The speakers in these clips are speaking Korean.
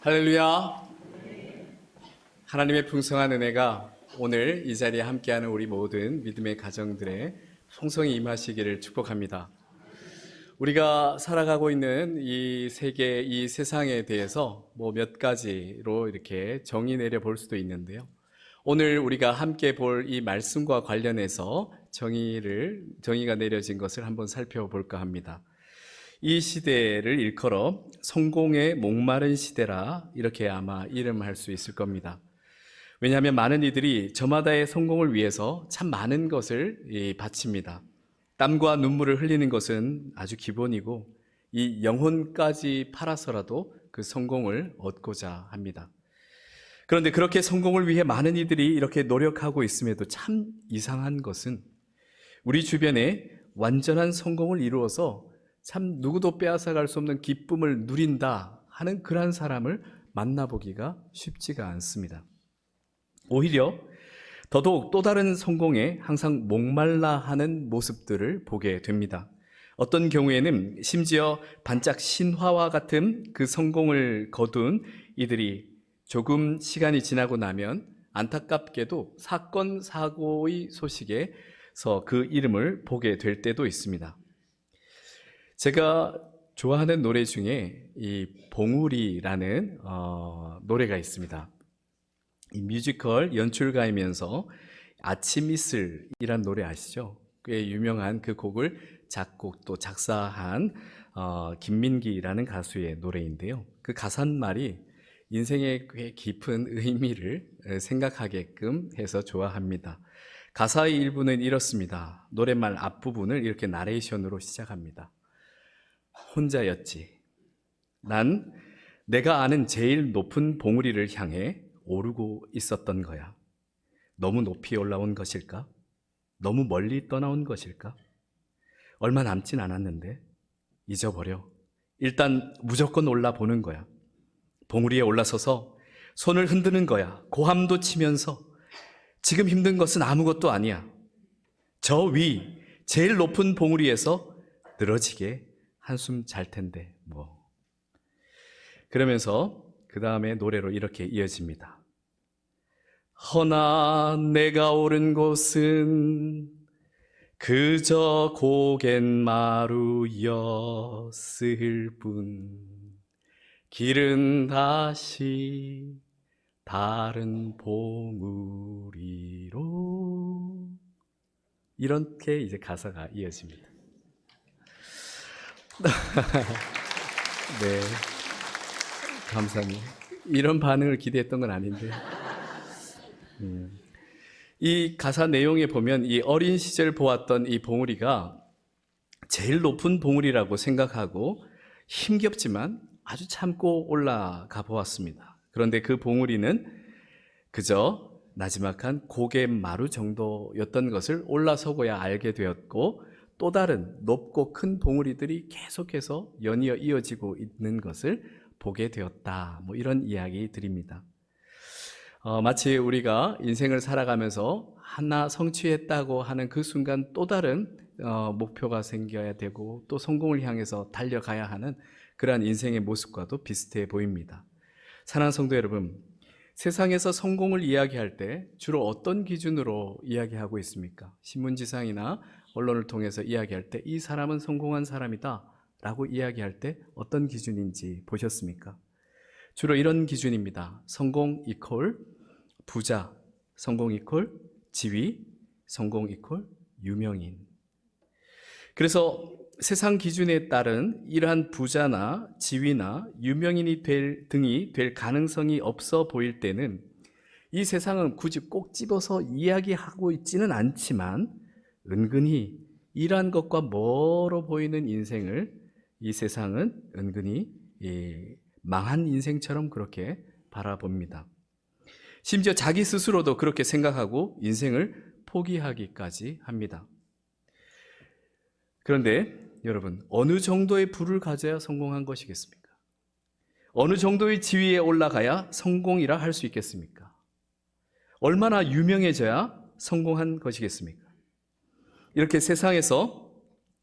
할렐루야. 하나님의 풍성한 은혜가 오늘 이 자리에 함께하는 우리 모든 믿음의 가정들의 풍성히 임하시기를 축복합니다. 우리가 살아가고 있는 이 세계, 이 세상에 대해서 몇 가지로 이렇게 정의 내려 볼 수도 있는데요. 오늘 우리가 함께 볼 이 말씀과 관련해서 정의가 내려진 것을 한번 살펴볼까 합니다. 이 시대를 일컬어 성공의 목마른 시대라 이렇게 아마 이름할 수 있을 겁니다. 왜냐하면 많은 이들이 저마다의 성공을 위해서 참 많은 것을 바칩니다. 땀과 눈물을 흘리는 것은 아주 기본이고 이 영혼까지 팔아서라도 그 성공을 얻고자 합니다. 그런데 그렇게 성공을 위해 많은 이들이 이렇게 노력하고 있음에도 참 이상한 것은 우리 주변에 완전한 성공을 이루어서 참 누구도 빼앗아갈 수 없는 기쁨을 누린다 하는 그러한 사람을 만나보기가 쉽지가 않습니다. 오히려 더더욱 또 다른 성공에 항상 목말라 하는 모습들을 보게 됩니다. 어떤 경우에는 심지어 반짝 신화와 같은 그 성공을 거둔 이들이 조금 시간이 지나고 나면 안타깝게도 사건, 사고의 소식에서 그 이름을 보게 될 때도 있습니다. 제가 좋아하는 노래 중에 이 봉우리라는 노래가 있습니다. 이 뮤지컬 연출가이면서 아침 이슬이란 노래 아시죠? 꽤 유명한 그 곡을 작곡 또 작사한 김민기라는 가수의 노래인데요. 그 가사말이 인생의 꽤 깊은 의미를 생각하게끔 해서 좋아합니다. 가사의 일부는 이렇습니다. 노랫말 앞부분을 이렇게 나레이션으로 시작합니다. 혼자였지. 난 내가 아는 제일 높은 봉우리를 향해 오르고 있었던 거야. 너무 높이 올라온 것일까? 너무 멀리 떠나온 것일까? 얼마 남진 않았는데 잊어버려. 일단 무조건 올라보는 거야. 봉우리에 올라서서 손을 흔드는 거야. 고함도 치면서 지금 힘든 것은 아무것도 아니야. 저 위 제일 높은 봉우리에서 늘어지게 한숨 잘 텐데 그러면서 그 다음에 노래로 이렇게 이어집니다. 허나 내가 오른 곳은 그저 고갯마루였을 뿐 길은 다시 다른 봉우리로 이렇게 이제 가사가 이어집니다. 네, 감사합니다. 이런 반응을 기대했던 건 아닌데 이 가사 내용에 보면 이 어린 시절 보았던 이 봉우리가 제일 높은 봉우리라고 생각하고 힘겹지만 아주 참고 올라가 보았습니다. 그런데 그 봉우리는 그저 나지막한 고갯마루 정도였던 것을 올라서고야 알게 되었고 또 다른 높고 큰 봉우리들이 계속해서 연이어 이어지고 있는 것을 보게 되었다. 이런 이야기들입니다. 마치 우리가 인생을 살아가면서 하나 성취했다고 하는 그 순간 또 다른 목표가 생겨야 되고 또 성공을 향해서 달려가야 하는 그러한 인생의 모습과도 비슷해 보입니다. 사랑하는 성도 여러분, 세상에서 성공을 이야기할 때 주로 어떤 기준으로 이야기하고 있습니까? 신문지상이나 언론을 통해서 이야기할 때 이 사람은 성공한 사람이다 라고 이야기할 때 어떤 기준인지 보셨습니까? 주로 이런 기준입니다. 성공 이퀄 부자, 성공 이퀄 지위, 성공 이퀄 유명인. 그래서 세상 기준에 따른 이러한 부자나 지위나 유명인이 등이 될 가능성이 없어 보일 때는 이 세상은 굳이 꼭 집어서 이야기하고 있지는 않지만 은근히 이러한 것과 멀어 보이는 인생을 이 세상은 은근히 망한 인생처럼 그렇게 바라봅니다. 심지어 자기 스스로도 그렇게 생각하고 인생을 포기하기까지 합니다. 그런데 여러분, 어느 정도의 부를 가져야 성공한 것이겠습니까? 어느 정도의 지위에 올라가야 성공이라 할 수 있겠습니까? 얼마나 유명해져야 성공한 것이겠습니까? 이렇게 세상에서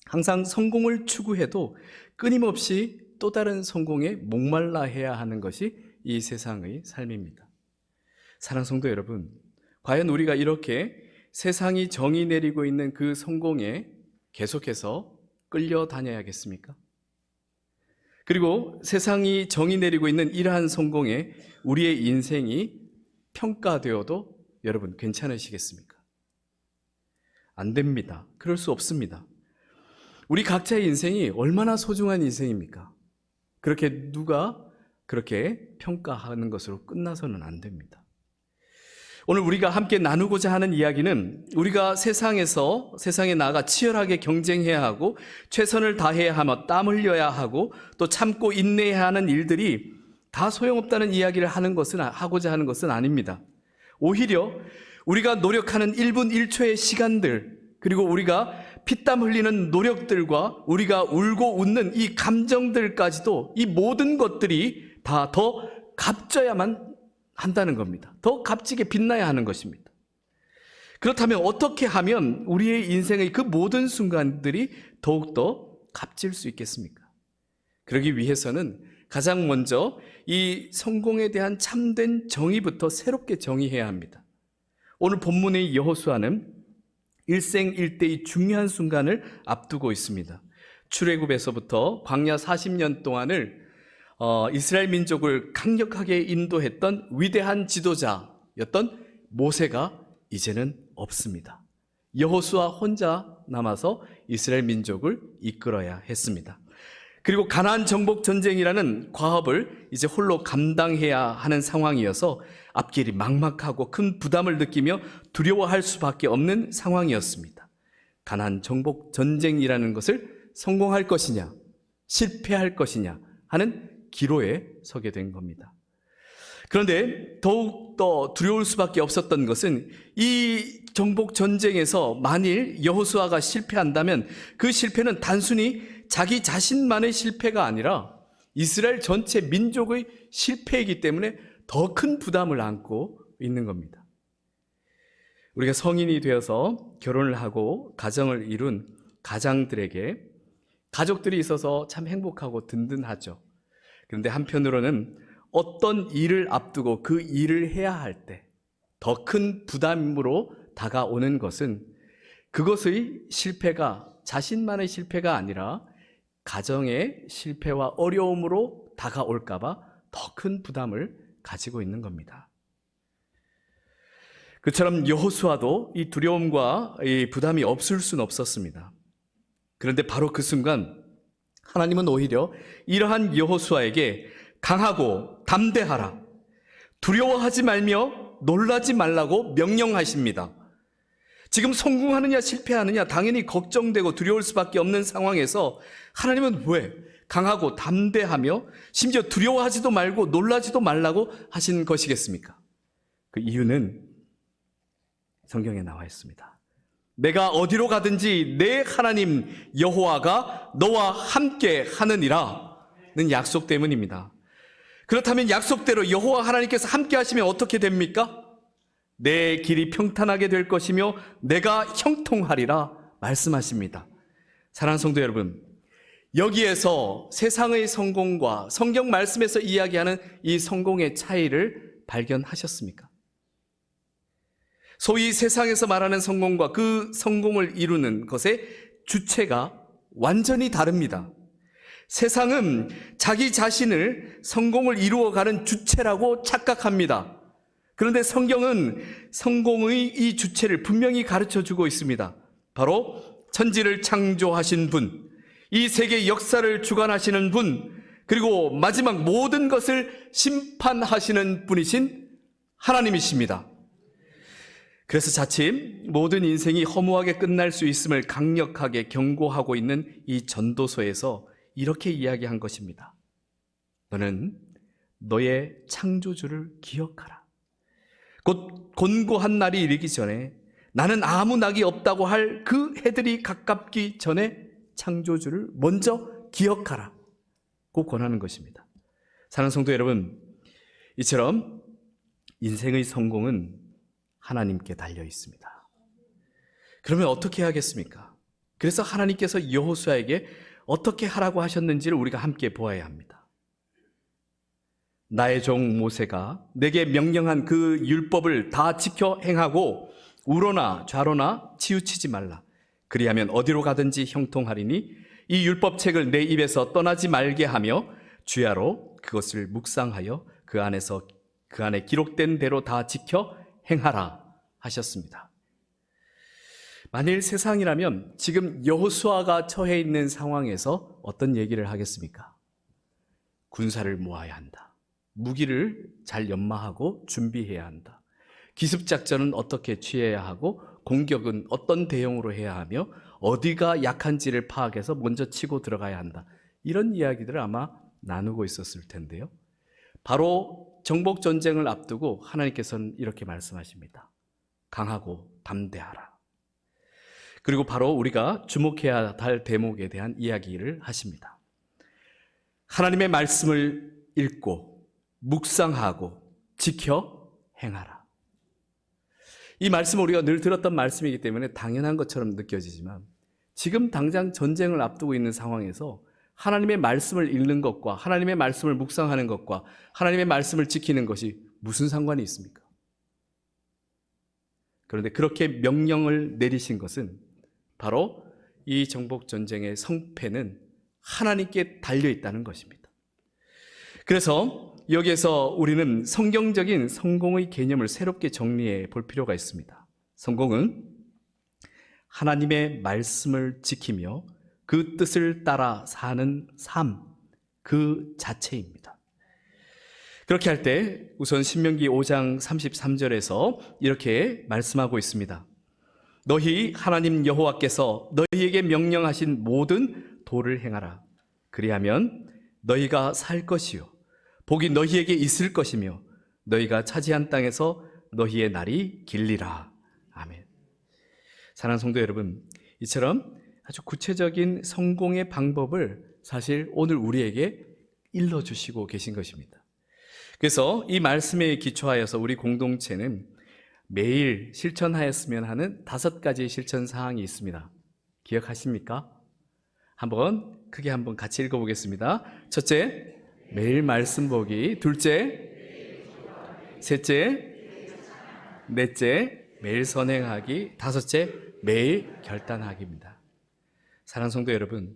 항상 성공을 추구해도 끊임없이 또 다른 성공에 목말라 해야 하는 것이 이 세상의 삶입니다. 사랑하는 성도 여러분, 과연 우리가 이렇게 세상이 정의 내리고 있는 그 성공에 계속해서 끌려다녀야겠습니까? 그리고 세상이 정의 내리고 있는 이러한 성공에 우리의 인생이 평가되어도 여러분 괜찮으시겠습니까? 안 됩니다. 그럴 수 없습니다. 우리 각자의 인생이 얼마나 소중한 인생입니까? 그렇게 누가 그렇게 평가하는 것으로 끝나서는 안 됩니다. 오늘 우리가 함께 나누고자 하는 이야기는 우리가 세상에 나가 치열하게 경쟁해야 하고 최선을 다해야 하며 땀 흘려야 하고 또 참고 인내해야 하는 일들이 다 소용없다는 이야기를 하고자 하는 것은 아닙니다. 오히려 우리가 노력하는 1분 1초의 시간들, 그리고 우리가 피땀 흘리는 노력들과 우리가 울고 웃는 이 감정들까지도, 이 모든 것들이 다 더 값져야만 한다는 겁니다. 더 값지게 빛나야 하는 것입니다. 그렇다면 어떻게 하면 우리의 인생의 그 모든 순간들이 더욱더 값질 수 있겠습니까? 그러기 위해서는 가장 먼저 이 성공에 대한 참된 정의부터 새롭게 정의해야 합니다. 오늘 본문의 여호수아는 일생일대의 중요한 순간을 앞두고 있습니다. 출애굽에서부터 광야 40년 동안을 이스라엘 민족을 강력하게 인도했던 위대한 지도자였던 모세가 이제는 없습니다. 여호수아 혼자 남아서 이스라엘 민족을 이끌어야 했습니다. 그리고 가나안 정복 전쟁이라는 과업을 이제 홀로 감당해야 하는 상황이어서 앞길이 막막하고 큰 부담을 느끼며 두려워할 수밖에 없는 상황이었습니다. 가나안 정복 전쟁이라는 것을 성공할 것이냐, 실패할 것이냐 하는 기로에 서게 된 겁니다. 그런데 더욱더 두려울 수밖에 없었던 것은 이 정복 전쟁에서 만일 여호수아가 실패한다면 그 실패는 단순히 자기 자신만의 실패가 아니라 이스라엘 전체 민족의 실패이기 때문에 더 큰 부담을 안고 있는 겁니다. 우리가 성인이 되어서 결혼을 하고 가정을 이룬 가장들에게 가족들이 있어서 참 행복하고 든든하죠. 그런데 한편으로는 어떤 일을 앞두고 그 일을 해야 할 때 더 큰 부담으로 다가오는 것은 그것의 실패가 자신만의 실패가 아니라 가정의 실패와 어려움으로 다가올까봐 더 큰 부담을 가지고 있는 겁니다. 그처럼 여호수아도 이 두려움과 이 부담이 없을 수는 없었습니다. 그런데 바로 그 순간 하나님은 오히려 이러한 여호수아에게 강하고 담대하라, 두려워하지 말며 놀라지 말라고 명령하십니다. 지금 성공하느냐 실패하느냐 당연히 걱정되고 두려울 수밖에 없는 상황에서 하나님은 왜 강하고 담대하며 심지어 두려워하지도 말고 놀라지도 말라고 하신 것이겠습니까? 그 이유는 성경에 나와 있습니다. 내가 어디로 가든지 내 하나님 여호와가 너와 함께 하느니라는 약속 때문입니다. 그렇다면 약속대로 여호와 하나님께서 함께 하시면 어떻게 됩니까? 내 길이 평탄하게 될 것이며 내가 형통하리라 말씀하십니다. 사랑하는 성도 여러분, 여기에서 세상의 성공과 성경 말씀에서 이야기하는 이 성공의 차이를 발견하셨습니까? 소위 세상에서 말하는 성공과 그 성공을 이루는 것의 주체가 완전히 다릅니다. 세상은 자기 자신을 성공을 이루어가는 주체라고 착각합니다. 그런데 성경은 성공의 이 주체를 분명히 가르쳐주고 있습니다. 바로 천지를 창조하신 분, 이 세계 역사를 주관하시는 분, 그리고 마지막 모든 것을 심판하시는 분이신 하나님이십니다. 그래서 자칫 모든 인생이 허무하게 끝날 수 있음을 강력하게 경고하고 있는 이 전도서에서 이렇게 이야기한 것입니다. 너는 너의 창조주를 기억하라. 곧 곤고한 날이 이르기 전에, 나는 아무 낙이 없다고 할 그 해들이 가깝기 전에 창조주를 먼저 기억하라 고 권하는 것입니다. 사랑하는 성도 여러분, 이처럼 인생의 성공은 하나님께 달려 있습니다. 그러면 어떻게 해야겠습니까? 그래서 하나님께서 여호수아에게 어떻게 하라고 하셨는지를 우리가 함께 보아야 합니다. 나의 종 모세가 내게 명령한 그 율법을 다 지켜 행하고 우로나 좌로나 치우치지 말라. 그리하면 어디로 가든지 형통하리니 이 율법책을 내 입에서 떠나지 말게 하며 주야로 그것을 묵상하여 그 안에 기록된 대로 다 지켜 행하라 하셨습니다. 만일 세상이라면 지금 여호수아가 처해 있는 상황에서 어떤 얘기를 하겠습니까? 군사를 모아야 한다. 무기를 잘 연마하고 준비해야 한다. 기습작전은 어떻게 취해야 하고 공격은 어떤 대응으로 해야 하며 어디가 약한지를 파악해서 먼저 치고 들어가야 한다. 이런 이야기들을 아마 나누고 있었을 텐데요. 바로 정복전쟁을 앞두고 하나님께서는 이렇게 말씀하십니다. 강하고 담대하라. 그리고 바로 우리가 주목해야 할 대목에 대한 이야기를 하십니다. 하나님의 말씀을 읽고 묵상하고 지켜 행하라. 이 말씀은 우리가 늘 들었던 말씀이기 때문에 당연한 것처럼 느껴지지만 지금 당장 전쟁을 앞두고 있는 상황에서 하나님의 말씀을 읽는 것과 하나님의 말씀을 묵상하는 것과 하나님의 말씀을 지키는 것이 무슨 상관이 있습니까? 그런데 그렇게 명령을 내리신 것은 바로 이 정복전쟁의 성패는 하나님께 달려있다는 것입니다. 그래서 여기에서 우리는 성경적인 성공의 개념을 새롭게 정리해 볼 필요가 있습니다. 성공은 하나님의 말씀을 지키며 그 뜻을 따라 사는 삶, 그 자체입니다. 그렇게 할 때 우선 신명기 5장 33절에서 이렇게 말씀하고 있습니다. 너희 하나님 여호와께서 너희에게 명령하신 모든 도를 행하라. 그리하면 너희가 살 것이요 복이 너희에게 있을 것이며 너희가 차지한 땅에서 너희의 날이 길리라. 아멘. 사랑하는 성도 여러분, 이처럼 아주 구체적인 성공의 방법을 사실 오늘 우리에게 일러주시고 계신 것입니다. 그래서 이 말씀에 기초하여서 우리 공동체는 매일 실천하였으면 하는 5가지 실천 사항이 있습니다. 기억하십니까? 크게 한번 같이 읽어보겠습니다. 첫째, 매일 말씀 보기. 둘째, 셋째, 넷째, 매일 선행하기. 다섯째, 매일 결단하기입니다. 사랑하는 성도 여러분,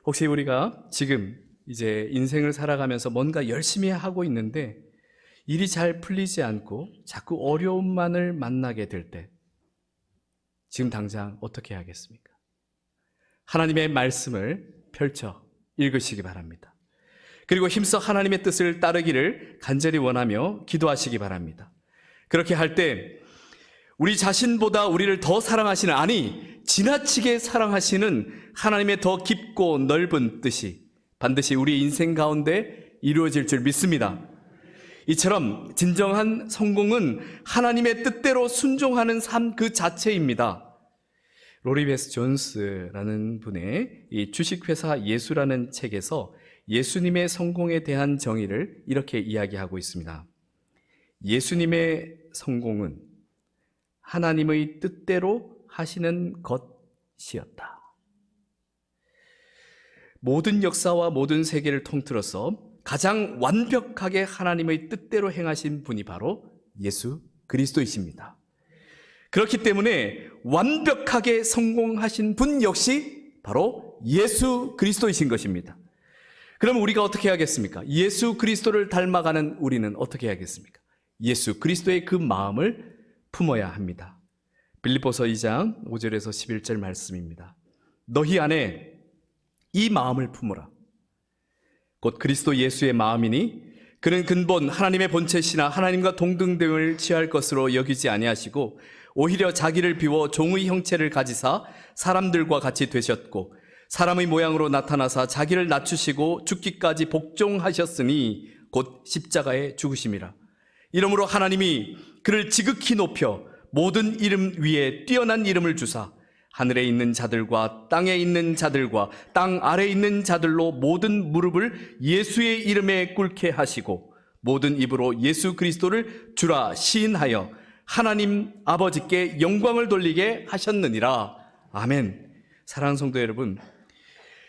혹시 우리가 지금 이제 인생을 살아가면서 뭔가 열심히 하고 있는데 일이 잘 풀리지 않고 자꾸 어려움만을 만나게 될 때 지금 당장 어떻게 해야겠습니까? 하나님의 말씀을 펼쳐 읽으시기 바랍니다. 그리고 힘써 하나님의 뜻을 따르기를 간절히 원하며 기도하시기 바랍니다. 그렇게 할 때 우리 자신보다 우리를 더 사랑하시는, 아니 지나치게 사랑하시는 하나님의 더 깊고 넓은 뜻이 반드시 우리 인생 가운데 이루어질 줄 믿습니다. 이처럼 진정한 성공은 하나님의 뜻대로 순종하는 삶 그 자체입니다. 로리 베스 존스라는 분의 이 주식회사 예수라는 책에서 예수님의 성공에 대한 정의를 이렇게 이야기하고 있습니다. 예수님의 성공은 하나님의 뜻대로 하시는 것이었다. 모든 역사와 모든 세계를 통틀어서 가장 완벽하게 하나님의 뜻대로 행하신 분이 바로 예수 그리스도이십니다. 그렇기 때문에 완벽하게 성공하신 분 역시 바로 예수 그리스도이신 것입니다. 그럼 우리가 어떻게 해야겠습니까? 예수 그리스도를 닮아가는 우리는 어떻게 해야겠습니까? 예수 그리스도의 그 마음을 품어야 합니다. 빌립보서 2장 5절에서 11절 말씀입니다. 너희 안에 이 마음을 품으라. 곧 그리스도 예수의 마음이니 그는 근본 하나님의 본체시나 하나님과 동등됨을 취할 것으로 여기지 아니하시고 오히려 자기를 비워 종의 형체를 가지사 사람들과 같이 되셨고 사람의 모양으로 나타나사 자기를 낮추시고 죽기까지 복종하셨으니 곧 십자가에 죽으심이라. 이러므로 하나님이 그를 지극히 높여 모든 이름 위에 뛰어난 이름을 주사 하늘에 있는 자들과 땅에 있는 자들과 땅 아래에 있는 자들로 모든 무릎을 예수의 이름에 꿇게 하시고 모든 입으로 예수 그리스도를 주라 시인하여 하나님 아버지께 영광을 돌리게 하셨느니라. 아멘. 사랑하는 성도 여러분,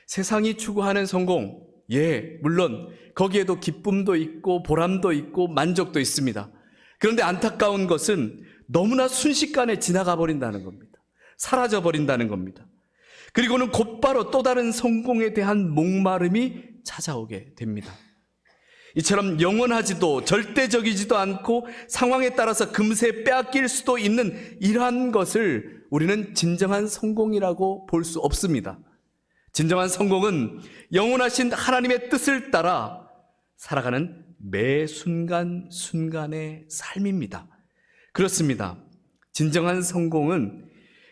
세상이 추구하는 성공, 예, 물론 거기에도 기쁨도 있고 보람도 있고 만족도 있습니다. 그런데 안타까운 것은 너무나 순식간에 지나가 버린다는 겁니다. 사라져 버린다는 겁니다. 그리고는 곧바로 또 다른 성공에 대한 목마름이 찾아오게 됩니다. 이처럼 영원하지도 절대적이지도 않고 상황에 따라서 금세 빼앗길 수도 있는 이러한 것을 우리는 진정한 성공이라고 볼 수 없습니다. 진정한 성공은 영원하신 하나님의 뜻을 따라 살아가는 매 순간순간의 삶입니다. 그렇습니다. 진정한 성공은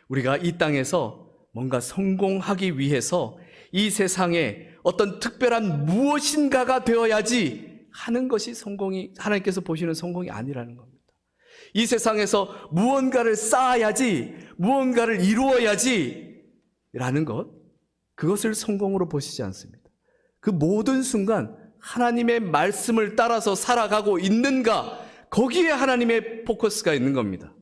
우리가 이 땅에서 뭔가 성공하기 위해서 이 세상에 어떤 특별한 무엇인가가 되어야지 하는 것이 성공이, 하나님께서 보시는 성공이 아니라는 겁니다. 이 세상에서 무언가를 쌓아야지, 무언가를 이루어야지 라는 것, 그것을 성공으로 보시지 않습니다. 그 모든 순간 하나님의 말씀을 따라서 살아가고 있는가, 거기에 하나님의 포커스가 있는 겁니다.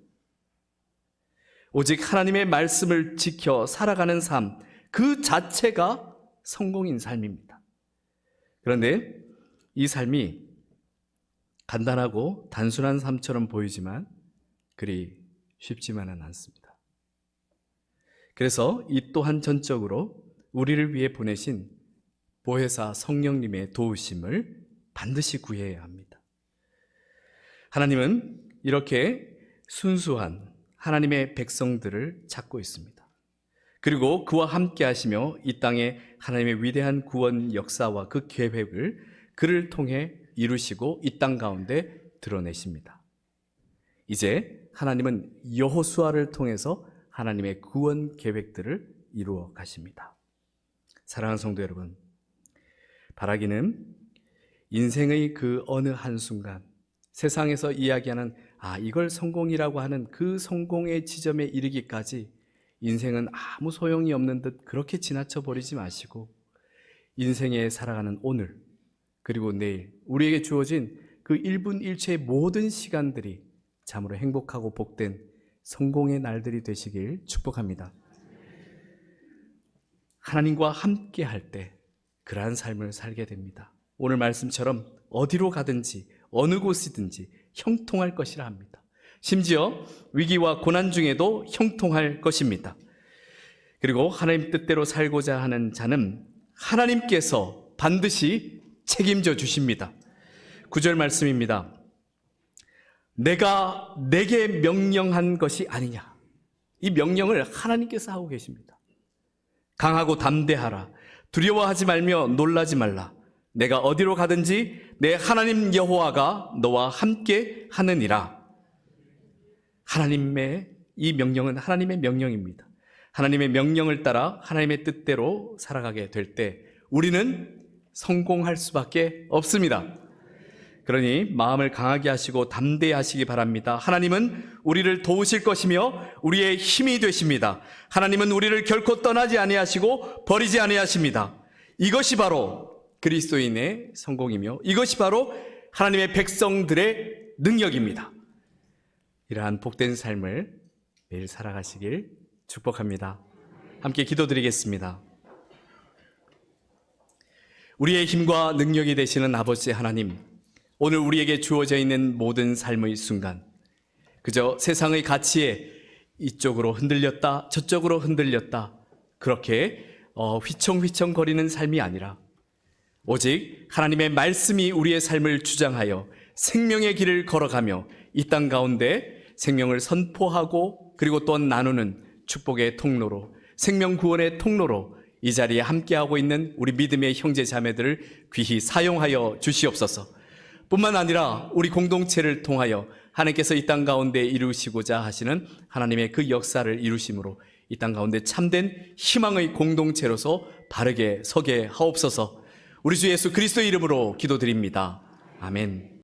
오직 하나님의 말씀을 지켜 살아가는 삶, 그 자체가 성공인 삶입니다. 그런데 이 삶이 간단하고 단순한 삶처럼 보이지만 그리 쉽지만은 않습니다. 그래서 이 또한 전적으로 우리를 위해 보내신 보혜사 성령님의 도우심을 반드시 구해야 합니다. 하나님은 이렇게 순수한 하나님의 백성들을 찾고 있습니다. 그리고 그와 함께 하시며 이 땅에 하나님의 위대한 구원 역사와 그 계획을 그를 통해 이루시고 이 땅 가운데 드러내십니다. 이제 하나님은 여호수아를 통해서 하나님의 구원 계획들을 이루어 가십니다. 사랑하는 성도 여러분, 바라기는 인생의 그 어느 한순간 세상에서 이야기하는 이걸 성공이라고 하는 그 성공의 지점에 이르기까지 인생은 아무 소용이 없는 듯 그렇게 지나쳐 버리지 마시고 인생에 살아가는 오늘 그리고 내일 우리에게 주어진 그 1분 1초의 모든 시간들이 참으로 행복하고 복된 성공의 날들이 되시길 축복합니다. 하나님과 함께 할 때 그러한 삶을 살게 됩니다. 오늘 말씀처럼 어디로 가든지 어느 곳이든지 형통할 것이라 합니다. 심지어 위기와 고난 중에도 형통할 것입니다. 그리고 하나님 뜻대로 살고자 하는 자는 하나님께서 반드시 책임져 주십니다. 9절 말씀입니다. 내가 내게 명령한 것이 아니냐. 이 명령을 하나님께서 하고 계십니다. 강하고 담대하라. 두려워하지 말며 놀라지 말라. 내가 어디로 가든지 내 하나님 여호와가 너와 함께 하느니라. 하나님의 이 명령은 하나님의 명령입니다. 하나님의 명령을 따라 하나님의 뜻대로 살아가게 될 때 우리는 성공할 수밖에 없습니다. 그러니 마음을 강하게 하시고 담대하시기 바랍니다. 하나님은 우리를 도우실 것이며 우리의 힘이 되십니다. 하나님은 우리를 결코 떠나지 아니하시고 버리지 아니하십니다. 이것이 바로 그리스도인의 성공이며 이것이 바로 하나님의 백성들의 능력입니다. 이러한 복된 삶을 매일 살아가시길 축복합니다. 함께 기도드리겠습니다. 우리의 힘과 능력이 되시는 아버지 하나님, 오늘 우리에게 주어져 있는 모든 삶의 순간 그저 세상의 가치에 이쪽으로 흔들렸다 저쪽으로 흔들렸다 그렇게 휘청휘청거리는 삶이 아니라 오직 하나님의 말씀이 우리의 삶을 주장하여 생명의 길을 걸어가며 이 땅 가운데 생명을 선포하고 그리고 또 나누는 축복의 통로로 생명 구원의 통로로 이 자리에 함께하고 있는 우리 믿음의 형제 자매들을 귀히 사용하여 주시옵소서. 뿐만 아니라 우리 공동체를 통하여 하나님께서 이 땅 가운데 이루시고자 하시는 하나님의 그 역사를 이루심으로 이 땅 가운데 참된 희망의 공동체로서 바르게 서게 하옵소서. 우리 주 예수 그리스도의 이름으로 기도드립니다. 아멘.